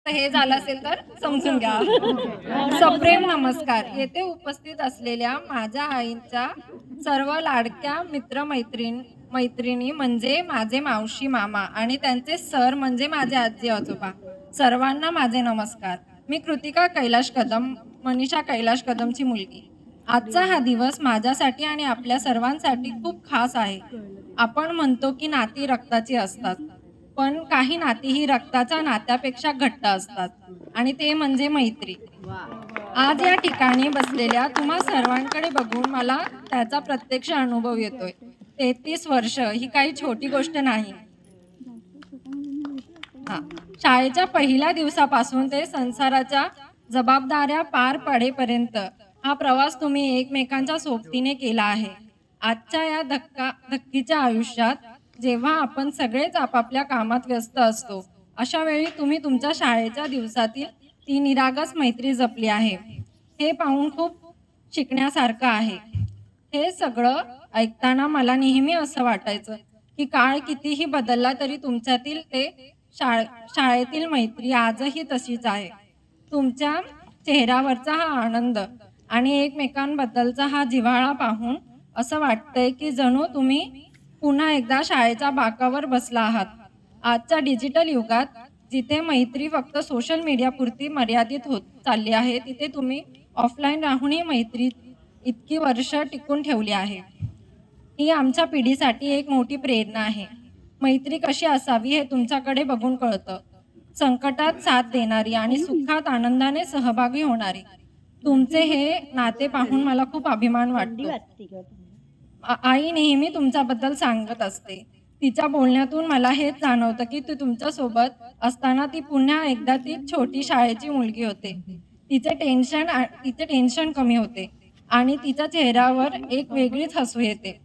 हे झालं असेल तर समजून घ्या. सप्रेम नमस्कार. येथे उपस्थित असलेल्या माझ्या आईच्या सर्व लाडक्या मैत्रिणी म्हणजे माझे मावशी मामा आणि त्यांचे सर म्हणजे माझे आजी आजोबा, सर्वांना माझे नमस्कार. मी कृतिका कैलाश कदम, मनीषा कैलाश कदमची मुलगी. आजचा हा दिवस माझ्यासाठी आणि आपल्या सर्वांसाठी खूप खास आहे. आपण म्हणतो की नाती रक्ताची असतात, पण काही नाती ही रक्ताच्या नात्यापेक्षा घट्ट असतात आणि ते म्हणजे मैत्री. आज या ठिकाणी बसलेल्या तुम्हा सर्वांकडे बघून मला त्याचा प्रत्यक्ष अनुभव येतोय. 33 वर्ष ही काही छोटी गोष्ट नाही. हा, शाळेच्या पहिल्या दिवसापासून ते संसाराच्या जबाबदाऱ्या पार पडेपर्यंत हा प्रवास तुम्ही एकमेकांच्या सोबतीने केला आहे. आजच्या या धक्कीच्या आयुष्यात जेव्हा आपण सगळेच आपापल्या कामात व्यस्त असतो, अशा वेळी तुम्ही तुमच्या शाळेच्या दिवसातील ती निरागस मैत्री जपली आहे. हे पाहून खूप शिकण्यासारखं आहे. हे सगळं ऐकताना मला नेहमी असं वाटायचं की काळ कितीही बदलला तरी तुमच्यातील ते शाळेतील मैत्री आजही तशीच आहे. तुमच्या चेहऱ्यावरचा हा आनंद आणि एकमेकांबद्दलचा हा जिव्हाळा पाहून असं वाटतंय की जणू तुम्ही पुन्हा एकदा शाळेच्या बाकावर बसला आहात. आजच्या डिजिटल युगात जिथे मैत्री फक्त सोशल मीडियापुरती मर्यादित होत चालली आहे, तिथे तुम्ही ऑफलाईन राहूनही मैत्री इतकी वर्ष टिकून ठेवली आहे. ही आमच्या पिढीसाठी एक मोठी प्रेरणा आहे. मैत्री कशी असावी हे तुमच्याकडे बघून कळतं. संकटात साथ देणारी आणि सुखात आनंदाने सहभागी होणारी. तुमचे हे नाते पाहून मला खूप अभिमान वाटतो. आई नेहमी तुमच्याबद्दल सांगत असते. तिच्या बोलण्यातून मला हेच जाणवतं की ती तुमच्यासोबत असताना ती पुन्हा एकदा ती छोटी शाळेची मुलगी होते. तिचे टेन्शन कमी होते आणि तिच्या चेहऱ्यावर एक वेगळीच हसू येते.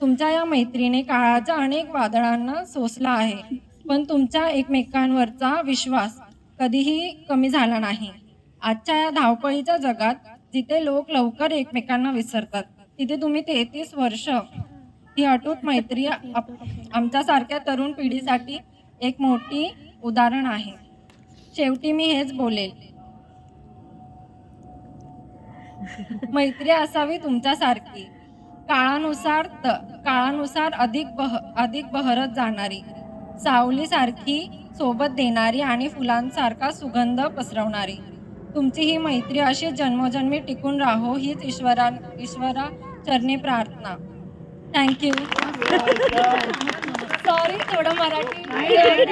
तुमच्या या मैत्रीने काळाच्या अनेक वादळांना सोसला आहे, पण तुमच्या एकमेकांवरचा विश्वास कधीही कमी झाला नाही. आजच्या या धावपळीच्या जगात जिथे लोक लवकर एकमेकांना विसरतात, तिथे तुम्ही 33 वर्ष ही अटूट मैत्री आमच्यासारख्या तरुण पिढीसाठी एक मोठी उदाहरण आहे. शेवटी मी हेच बोलेल, मैत्री असावी तुमच्यासारखी, काळानुसार अधिक बहरत जाणारी, सावलीसारखी सोबत देणारी आणि फुलांसारखा सुगंध पसरवणारी. तुमची ही मैत्री अशी जन्मोजन्मी टिकून राहो हीच ईश्वरा चरणी प्रार्थना. थँक्यू. सॉरी थोडं मराठी